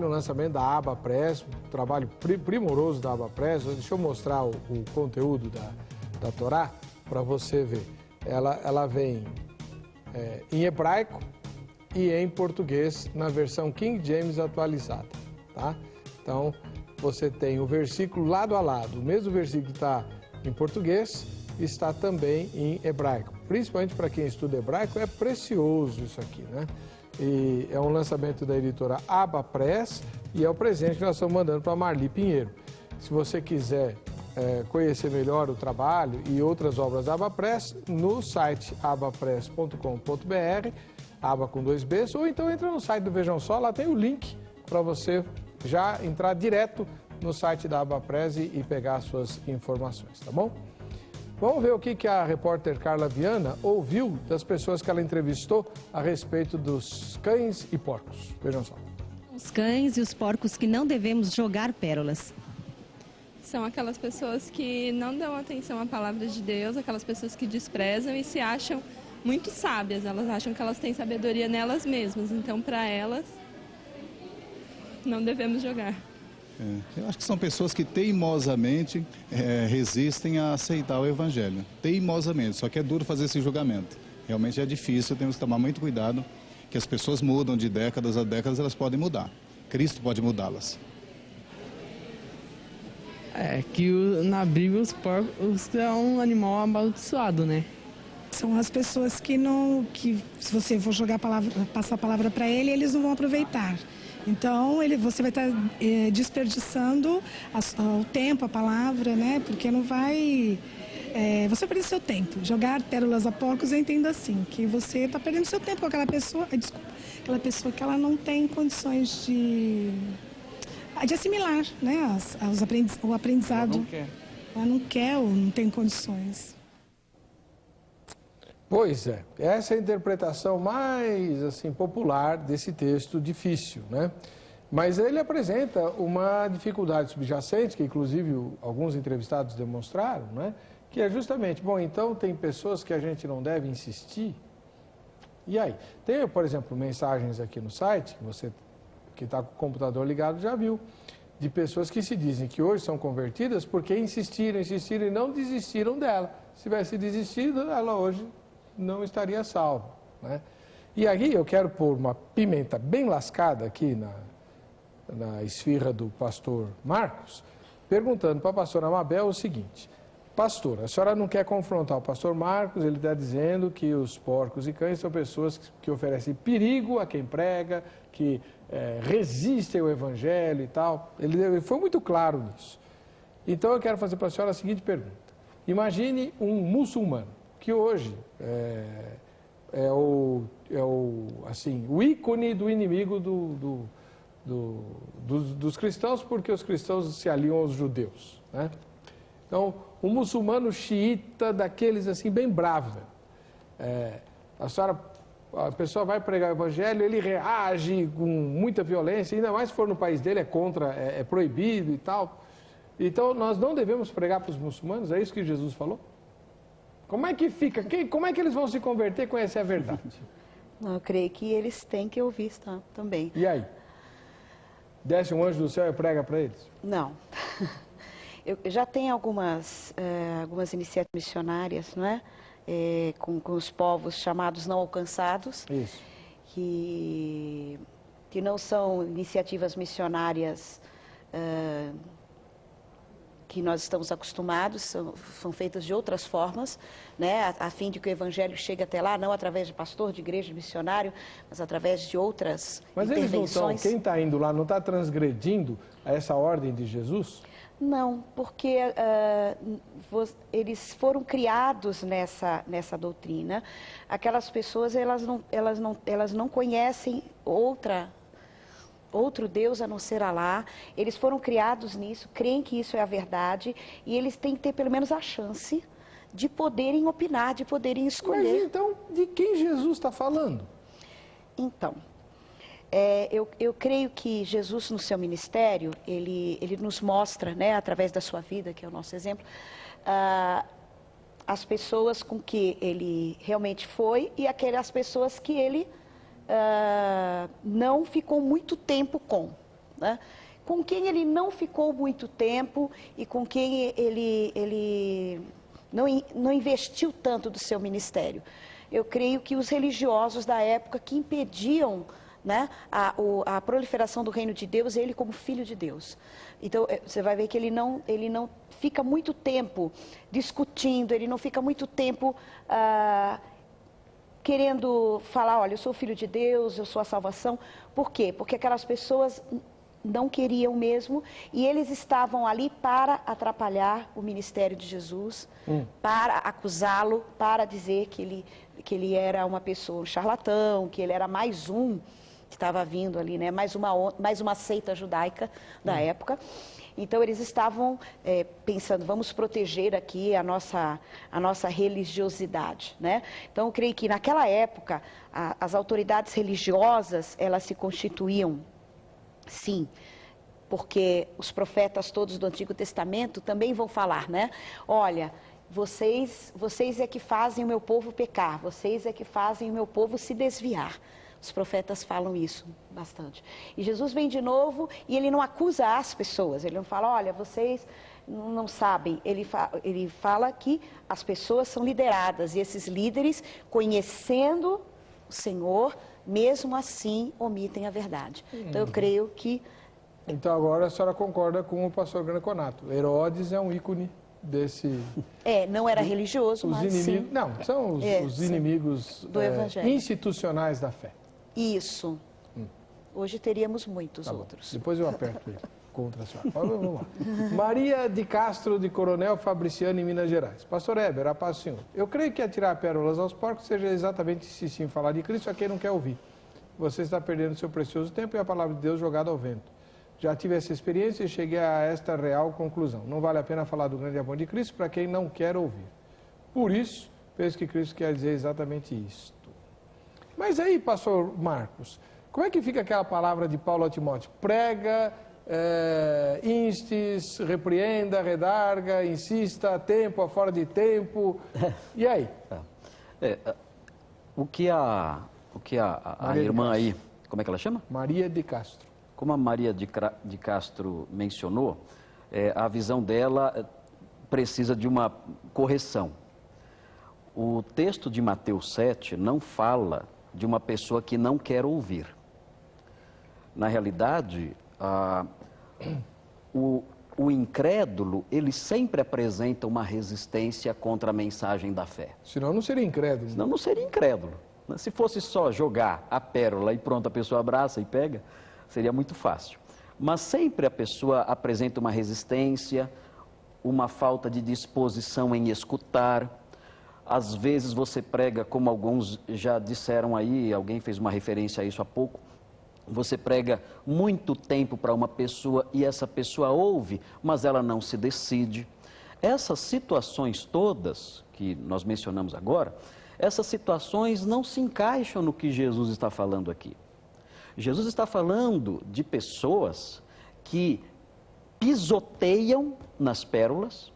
S1: lançamento da Aba Press, um trabalho primoroso da Aba Press. Deixa eu mostrar o conteúdo da Torá para você ver. Ela vem em hebraico e em português na versão King James atualizada, tá? Então, você tem o versículo lado a lado. O mesmo versículo que está em português está também em hebraico. Principalmente para quem estuda hebraico, é precioso isso aqui, né? E é um lançamento da editora Aba Press e é o presente que nós estamos mandando para a Marli Pinheiro. Se você quiser conhecer melhor o trabalho e outras obras da Aba Press, no site abapress.com.br, aba com 2 Bs, ou então entra no site do Vejam Só, lá tem o link para você já entrar direto no site da Aba Press e pegar as suas informações, tá bom? Vamos ver o que a repórter Carla Viana ouviu das pessoas que ela entrevistou a respeito dos cães e porcos. Vejam só.
S4: Os cães e os porcos que não devemos jogar pérolas.
S6: São aquelas pessoas que não dão atenção à palavra de Deus, aquelas pessoas que desprezam e se acham muito sábias. Elas acham que elas têm sabedoria nelas mesmas. Então, para elas, não devemos jogar.
S7: Eu acho que são pessoas que teimosamente resistem a aceitar o Evangelho. Teimosamente, só que é duro fazer esse julgamento. Realmente é difícil, temos que tomar muito cuidado, que as pessoas mudam de décadas a décadas, elas podem mudar. Cristo pode mudá-las.
S8: Na Bíblia os porcos é um animal amaldiçoado, né?
S9: São as pessoas que se você for passar a palavra para eles não vão aproveitar. Então, você vai estar desperdiçando o tempo, a palavra, né? Porque não vai... você perde seu tempo. Jogar pérolas a porcos, eu entendo assim, que você está perdendo seu tempo com aquela pessoa... aquela pessoa que ela não tem condições de assimilar, né? O aprendizado.
S7: Ela não quer.
S9: Ela não quer ou não tem condições.
S1: Pois é, essa é a interpretação mais assim, popular desse texto difícil, né? Mas ele apresenta uma dificuldade subjacente, que inclusive alguns entrevistados demonstraram, né? Que é justamente, bom, então tem pessoas que a gente não deve insistir. E aí? Tem, por exemplo, mensagens aqui no site, que você que está com o computador ligado já viu, de pessoas que se dizem que hoje são convertidas porque insistiram e não desistiram dela. Se tivesse desistido, ela hoje não estaria salva, né? E aí eu quero pôr uma pimenta bem lascada aqui na esfirra do pastor Marcos, perguntando para a pastora Amabel o seguinte: pastora, a senhora não quer confrontar o pastor Marcos, ele está dizendo que os porcos e cães são pessoas que oferecem perigo a quem prega, que resistem ao evangelho e tal. Ele foi muito claro nisso. Então eu quero fazer para a senhora a seguinte pergunta: imagine um muçulmano, que hoje o ícone do inimigo dos cristãos, porque os cristãos se aliam aos judeus, né? Então, um muçulmano xiita daqueles assim, bem bravo. A pessoa vai pregar o evangelho, ele reage com muita violência, ainda mais se for no país dele, é proibido e tal. Então, nós não devemos pregar para os muçulmanos, é isso que Jesus falou? Como é que fica? Como é que eles vão se converter e conhecer a verdade?
S2: Não, eu creio que eles têm que ouvir também.
S1: E aí? Desce um anjo do céu e prega para eles?
S2: Não. Eu já tenho algumas iniciativas missionárias, não é? Com os povos chamados não alcançados.
S1: Isso.
S2: Que não são iniciativas missionárias que nós estamos acostumados, são feitas de outras formas, né, a fim de que o evangelho chegue até lá, não através de pastor, de igreja, de missionário, mas através de outras intervenções.
S1: Eles não estão, quem está indo lá não está transgredindo a essa ordem de Jesus?
S2: Não, porque eles foram criados nessa doutrina. Aquelas pessoas, elas não conhecem outro Deus a não ser Alá. Eles foram criados nisso, creem que isso é a verdade, e eles têm que ter pelo menos a chance de poderem opinar, de poderem escolher.
S1: Mas então, de quem Jesus está falando?
S2: Então, eu creio que Jesus, no seu ministério, ele nos mostra, né, através da sua vida, que é o nosso exemplo, as pessoas com que ele realmente foi e aquelas pessoas que ele não ficou muito tempo com, né? Com quem ele não ficou muito tempo e com quem ele não investiu tanto do seu ministério. Eu creio que os religiosos da época que impediam, né, a proliferação do reino de Deus, ele como filho de Deus. Então, você vai ver que ele não fica muito tempo discutindo, ele não fica muito tempo querendo falar, olha, eu sou filho de Deus, eu sou a salvação. Por quê? Porque aquelas pessoas não queriam mesmo, e eles estavam ali para atrapalhar o ministério de Jesus, para acusá-lo, para dizer que ele era uma pessoa, um charlatão, que ele era mais um que estava vindo ali, né? Mais uma seita judaica da época. Então eles estavam pensando, vamos proteger aqui a nossa religiosidade, né? Então eu creio que naquela época as autoridades religiosas, elas se constituíam, sim, porque os profetas todos do Antigo Testamento também vão falar, né? Olha, vocês é que fazem o meu povo pecar, vocês é que fazem o meu povo se desviar. Os profetas falam isso bastante. E Jesus vem de novo e ele não acusa as pessoas, ele não fala, olha, vocês não sabem. Ele fala que as pessoas são lideradas e esses líderes, conhecendo o Senhor, mesmo assim omitem a verdade. Então eu creio que...
S1: Então agora a senhora concorda com o pastor Greconato. Herodes é um ícone desse...
S2: não era religioso, mas
S1: inimigos,
S2: sim.
S1: Não, são os inimigos
S2: do Evangelho.
S1: Institucionais da fé.
S2: Isso. Hoje teríamos muitos outros.
S1: Depois eu aperto ele contra a senhora. Vamos lá. Maria de Castro, de Coronel Fabriciano, em Minas Gerais. Pastor Heber, a paz do Senhor. Eu creio que atirar pérolas aos porcos seja exatamente se sim falar de Cristo a quem não quer ouvir. Você está perdendo seu precioso tempo e a palavra de Deus jogada ao vento. Já tive essa experiência e cheguei a esta real conclusão. Não vale a pena falar do grande amor de Cristo para quem não quer ouvir. Por isso, penso que Cristo quer dizer exatamente isto. Mas aí, pastor Marcos, como é que fica aquela palavra de Paulo a Timóteo? Prega, instes, repreenda, redarga, insista, a tempo, a fora de tempo. E aí?
S3: O que a irmã aí, como é que ela chama?
S1: Maria de Castro.
S3: Como a Maria de Castro mencionou, a visão dela precisa de uma correção. O texto de Mateus 7 não fala de uma pessoa que não quer ouvir. Na realidade, o incrédulo, ele sempre apresenta uma resistência contra a mensagem da fé.
S1: Senão não seria incrédulo.
S3: Senão não seria incrédulo. Se fosse só jogar a pérola e pronto, a pessoa abraça e pega, seria muito fácil. Mas sempre a pessoa apresenta uma resistência, uma falta de disposição em escutar. Às vezes você prega, como alguns já disseram aí, alguém fez uma referência a isso há pouco, você prega muito tempo para uma pessoa e essa pessoa ouve, mas ela não se decide. Essas situações todas que nós mencionamos agora, essas situações não se encaixam no que Jesus está falando aqui. Jesus está falando de pessoas que pisoteiam nas pérolas,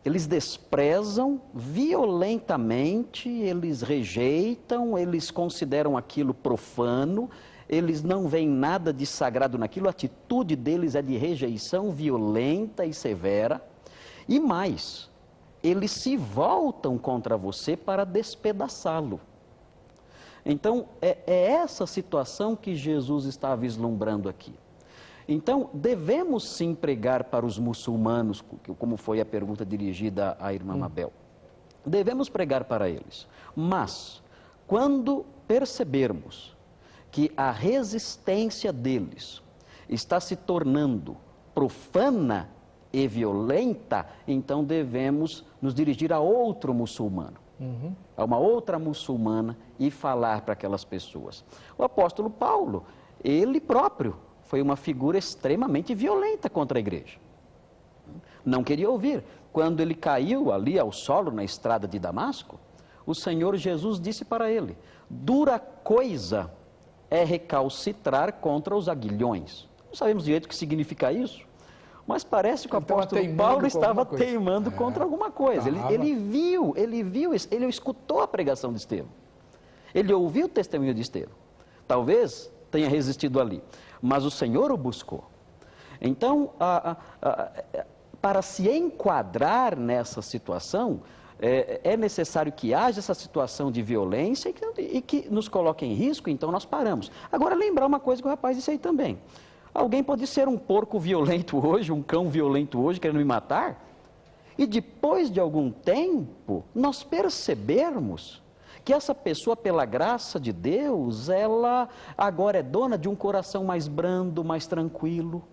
S3: eles desprezam violentamente, eles rejeitam, eles consideram aquilo profano, eles não veem nada de sagrado naquilo, a atitude deles é de rejeição violenta e severa, e mais, eles se voltam contra você para despedaçá-lo. Então, é essa situação que Jesus está vislumbrando aqui. Então, devemos sim pregar para os muçulmanos, como foi a pergunta dirigida à irmã Mabel. Devemos pregar para eles. Mas, quando percebermos que a resistência deles está se tornando profana e violenta, então devemos nos dirigir a outro muçulmano. A uma outra muçulmana e falar para aquelas pessoas. O apóstolo Paulo, ele próprio, foi uma figura extremamente violenta contra a igreja. Não queria ouvir. Quando ele caiu ali ao solo na estrada de Damasco, o Senhor Jesus disse para ele, dura coisa é recalcitrar contra os aguilhões. Não sabemos direito o que significa isso, mas parece que o apóstolo Paulo estava teimando contra alguma coisa. Ele escutou a pregação de Estevão. Ele ouviu o testemunho de Estevão. Talvez tenha resistido ali, mas o Senhor o buscou. Então, para se enquadrar nessa situação, é necessário que haja essa situação de violência e que nos coloque em risco, então nós paramos. Agora, lembrar uma coisa que o rapaz disse aí também. Alguém pode ser um porco violento hoje, um cão violento hoje, querendo me matar, e depois de algum tempo, nós percebermos que essa pessoa, pela graça de Deus, ela agora é dona de um coração mais brando, mais tranquilo.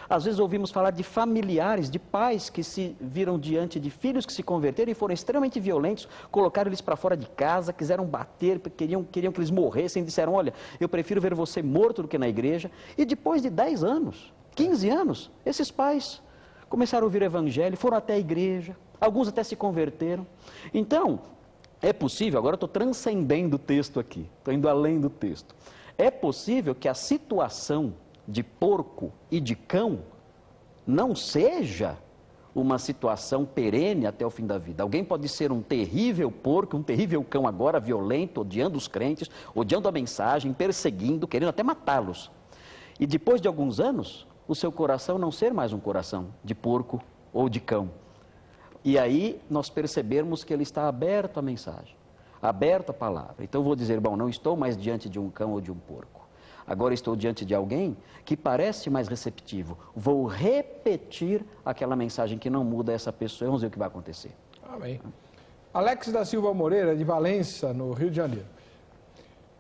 S3: Às vezes ouvimos falar de familiares, de pais que se viram diante de filhos que se converteram e foram extremamente violentos, colocaram eles para fora de casa, quiseram bater, queriam que eles morressem, disseram, olha, eu prefiro ver você morto do que na igreja. E depois de 10 anos, 15 anos, esses pais começaram a ouvir o evangelho, foram até a igreja, alguns até se converteram. Então, é possível, agora eu estou transcendendo o texto aqui, estou indo além do texto. É possível que a situação de porco e de cão não seja uma situação perene até o fim da vida. Alguém pode ser um terrível porco, um terrível cão agora, violento, odiando os crentes, odiando a mensagem, perseguindo, querendo até matá-los. E depois de alguns anos, o seu coração não ser mais um coração de porco ou de cão. E aí nós percebermos que ele está aberto à mensagem, aberto à palavra. Então eu vou dizer, bom, não estou mais diante de um cão ou de um porco. Agora estou diante de alguém que parece mais receptivo. Vou repetir aquela mensagem que não muda essa pessoa. Vamos ver o que vai acontecer.
S1: Amém. Alex da Silva Moreira, de Valença, no Rio de Janeiro.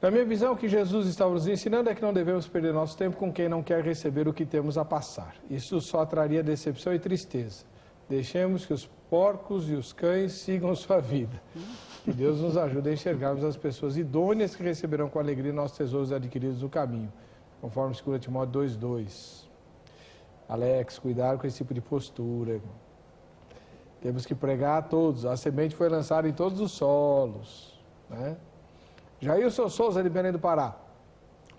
S1: Na minha visão, o que Jesus estava nos ensinando é que não devemos perder nosso tempo com quem não quer receber o que temos a passar. Isso só traria decepção e tristeza. Deixemos que os porcos e os cães sigam sua vida. Que Deus nos ajude a enxergarmos as pessoas idôneas que receberão com alegria nossos tesouros adquiridos no caminho, conforme 2 Timóteo 2:2. Alex, cuidado com esse tipo de postura, irmão. Temos que pregar a todos. A semente foi lançada em todos os solos, né? Jailson Souza, de Belém do Pará.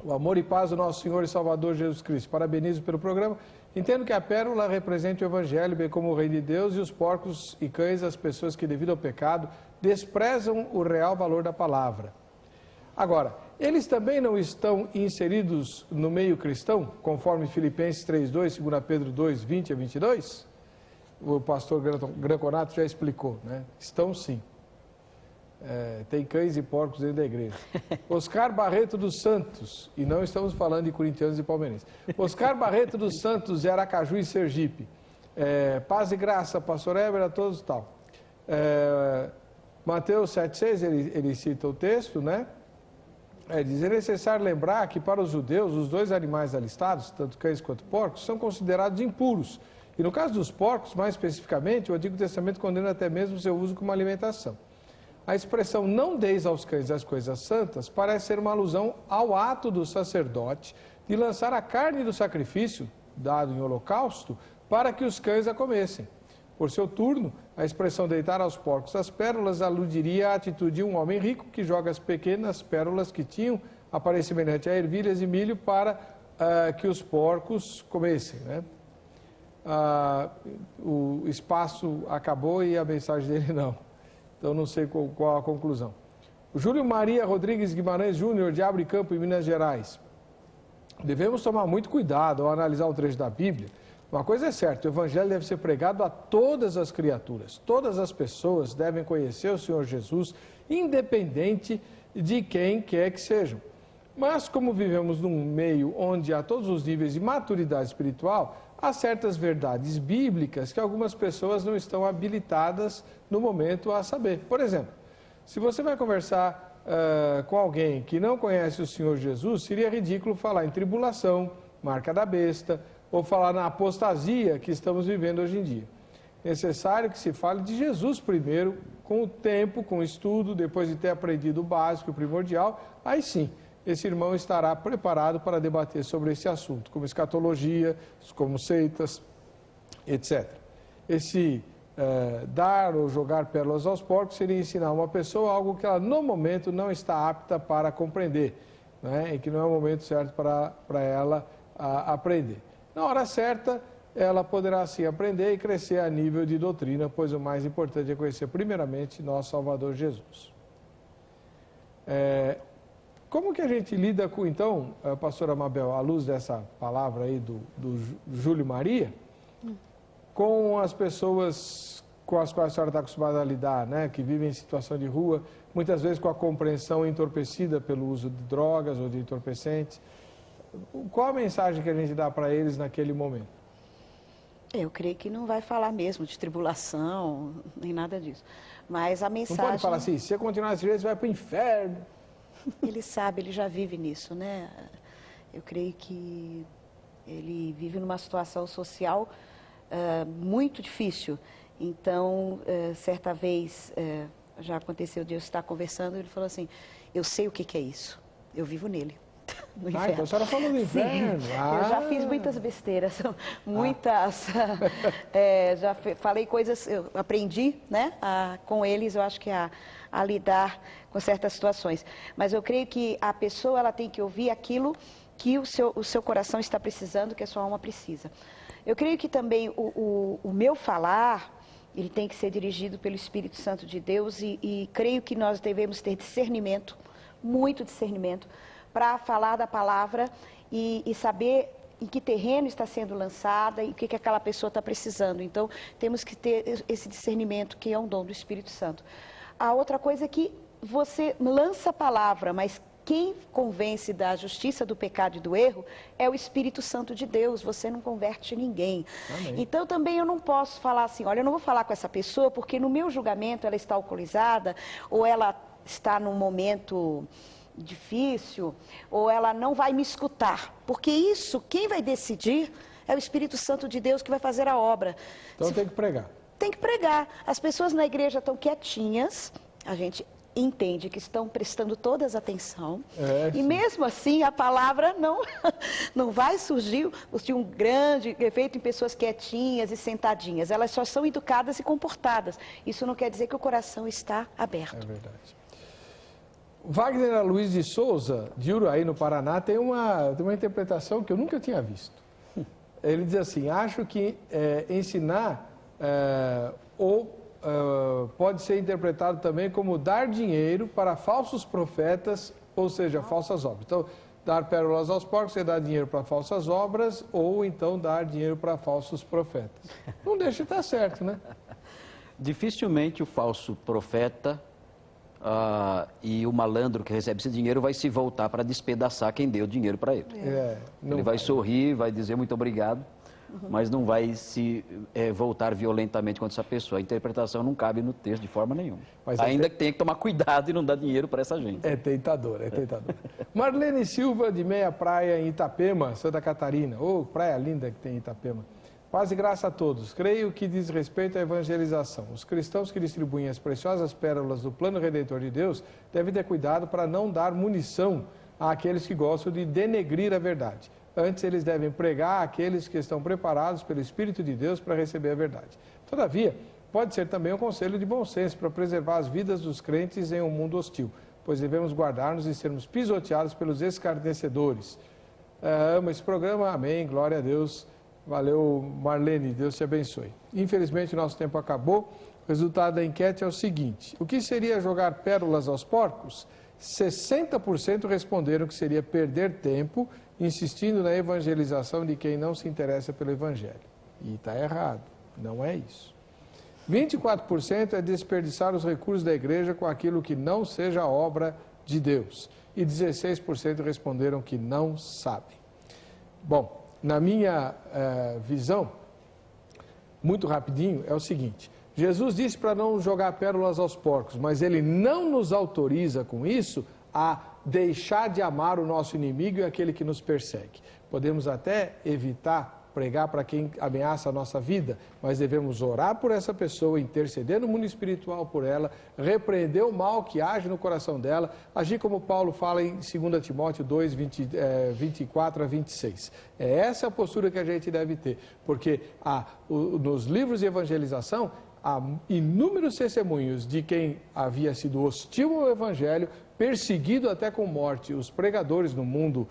S1: O amor e paz do nosso Senhor e Salvador Jesus Cristo. Parabenizo pelo programa. Entendo que a pérola representa o Evangelho, bem como o Reino de Deus, e os porcos e cães, as pessoas que, devido ao pecado, desprezam o real valor da palavra. Agora, eles também não estão inseridos no meio cristão, conforme Filipenses 3:2, 2 Pedro 2:20 a 22? O pastor Granconato já explicou, né? Estão sim. Tem cães e porcos dentro da igreja. Oscar Barreto dos Santos, e não estamos falando de corintianos e palmeirenses. Oscar Barreto dos Santos, de Aracaju e Sergipe. Paz e graça, pastor Heber, a todos e tal. Mateus 7,6, ele cita o texto, né? Diz, é necessário lembrar que para os judeus, os dois animais alistados, tanto cães quanto porcos, são considerados impuros. E no caso dos porcos, mais especificamente, o Antigo Testamento condena até mesmo o seu uso como alimentação. A expressão não deis aos cães as coisas santas parece ser uma alusão ao ato do sacerdote de lançar a carne do sacrifício, dado em holocausto, para que os cães a comessem. Por seu turno, a expressão deitar aos porcos as pérolas aludiria à atitude de um homem rico que joga as pequenas pérolas que tinham, aparece semelhante a ervilhas e milho, para que os porcos comessem, né? O espaço acabou e a mensagem dele não. Então não sei qual a conclusão. O Júlio Maria Rodrigues Guimarães Júnior, de Abre Campo, em Minas Gerais. Devemos tomar muito cuidado ao analisar o trecho da Bíblia. Uma coisa é certa, o Evangelho deve ser pregado a todas as criaturas. Todas as pessoas devem conhecer o Senhor Jesus, independente de quem quer que sejam. Mas como vivemos num meio onde há todos os níveis de maturidade espiritual, há certas verdades bíblicas que algumas pessoas não estão habilitadas no momento a saber. Por exemplo, se você vai conversar com alguém que não conhece o Senhor Jesus, seria ridículo falar em tribulação, marca da besta, ou falar na apostasia que estamos vivendo hoje em dia. É necessário que se fale de Jesus primeiro, com o tempo, com o estudo, depois de ter aprendido o básico, o primordial, aí sim, esse irmão estará preparado para debater sobre esse assunto, como escatologia, como seitas, etc. Esse dar ou jogar pérolas aos porcos seria ensinar uma pessoa algo que ela, no momento, não está apta para compreender, né? E que não é o momento certo para ela aprender. Na hora certa, ela poderá, sim, aprender e crescer a nível de doutrina, pois o mais importante é conhecer, primeiramente, nosso Salvador Jesus. Como que a gente lida com, então, pastora Mabel, à luz dessa palavra aí do Júlio Maria, com as pessoas com as quais a senhora está acostumada a lidar, né, que vivem em situação de rua, muitas vezes com a compreensão entorpecida pelo uso de drogas ou de entorpecentes? Qual a mensagem que a gente dá para eles naquele momento?
S2: Eu creio que não vai falar mesmo de tribulação, nem nada disso. Mas a mensagem...
S1: Não pode falar assim, se você continuar desse jeito, você vai para o inferno.
S2: Ele sabe, ele já vive nisso, né? Eu creio que ele vive numa situação social muito difícil. Então, certa vez, já aconteceu de eu estar conversando, ele falou assim, eu sei o que é isso, eu vivo nele. no inferno.
S1: Então a senhora falou do inferno.
S2: Sim, eu já fiz muitas besteiras, muitas, falei coisas, eu aprendi, né, com eles, eu acho que a lidar com certas situações. Mas eu creio que a pessoa, ela tem que ouvir aquilo que o seu coração está precisando, que a sua alma precisa. Eu creio que também o meu falar, ele tem que ser dirigido pelo Espírito Santo de Deus e creio que nós devemos ter discernimento, muito discernimento, para falar da palavra e saber em que terreno está sendo lançada e o que aquela pessoa está precisando. Então, temos que ter esse discernimento que é um dom do Espírito Santo. A outra coisa é que você lança a palavra, mas quem convence da justiça, do pecado e do erro é o Espírito Santo de Deus, você não converte ninguém. Amém. Então também eu não posso falar assim, olha, eu não vou falar com essa pessoa porque no meu julgamento ela está alcoolizada, ou ela está num momento difícil, ou ela não vai me escutar. Porque isso, quem vai decidir é o Espírito Santo de Deus que vai fazer a obra.
S1: Então tem que pregar.
S2: Tem que pregar. As pessoas na igreja estão quietinhas, a gente entende que estão prestando todas atenção, e mesmo assim a palavra não vai surgir um grande efeito em pessoas quietinhas e sentadinhas, elas só são educadas e comportadas, isso não quer dizer que o coração está aberto.
S1: É verdade. Wagner Luiz de Souza, de Uruaí, no Paraná, tem uma interpretação que eu nunca tinha visto. Ele diz assim, acho que ensinar pode ser interpretado também como dar dinheiro para falsos profetas, ou seja, falsas obras. Então, dar pérolas aos porcos é dar dinheiro para falsas obras, ou então dar dinheiro para falsos profetas. Não deixa de estar certo, né?
S3: Dificilmente o falso profeta e o malandro que recebe esse dinheiro vai se voltar para despedaçar quem deu dinheiro para ele. Ele vai sorrir, vai dizer muito obrigado, mas não vai se voltar violentamente contra essa pessoa. A interpretação não cabe no texto de forma nenhuma. Mas ainda que tenha que tomar cuidado e não dar dinheiro para essa gente.
S1: É tentador, é tentador. Marlene Silva, de Meia Praia, em Itapema, Santa Catarina. Praia linda que tem em Itapema. Paz e graça a todos. Creio que diz respeito à evangelização. Os cristãos que distribuem as preciosas pérolas do plano redentor de Deus devem ter cuidado para não dar munição àqueles que gostam de denegrir a verdade. Antes, eles devem pregar àqueles que estão preparados pelo Espírito de Deus para receber a verdade. Todavia, pode ser também um conselho de bom senso para preservar as vidas dos crentes em um mundo hostil, pois devemos guardar-nos e sermos pisoteados pelos escarnecedores. Amo esse programa, amém, glória a Deus. Valeu, Marlene, Deus te abençoe. Infelizmente, nosso tempo acabou. O resultado da enquete é o seguinte: o que seria jogar pérolas aos porcos? 60% responderam que seria perder tempo insistindo na evangelização de quem não se interessa pelo Evangelho. E está errado, não é isso. 24% é desperdiçar os recursos da igreja com aquilo que não seja obra de Deus. E 16% responderam que não sabem. Bom, na minha visão, muito rapidinho, é o seguinte: Jesus disse para não jogar pérolas aos porcos, mas ele não nos autoriza com isso a deixar de amar o nosso inimigo e aquele que nos persegue. Podemos até evitar pregar para quem ameaça a nossa vida, mas devemos orar por essa pessoa, interceder no mundo espiritual por ela, repreender o mal que age no coração dela, agir como Paulo fala em 2 Timóteo 2, 24 a 26. É essa a postura que a gente deve ter, porque nos livros de evangelização, há inúmeros testemunhos de quem havia sido hostil ao Evangelho, perseguido até com morte, os pregadores no mundo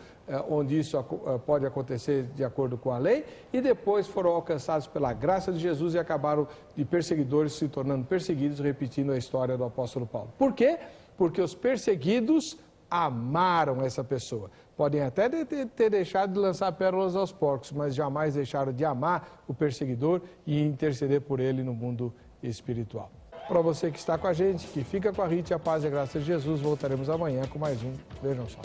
S1: onde isso pode acontecer de acordo com a lei, e depois foram alcançados pela graça de Jesus e acabaram de perseguidores se tornando perseguidos, repetindo a história do apóstolo Paulo. Por quê? Porque os perseguidos amaram essa pessoa. Podem até ter deixado de lançar pérolas aos porcos, mas jamais deixaram de amar o perseguidor e interceder por ele no mundo espiritual. Para você que está com a gente, que fica com a Rita, a paz e a graça de Jesus, voltaremos amanhã com mais um Vejam Só.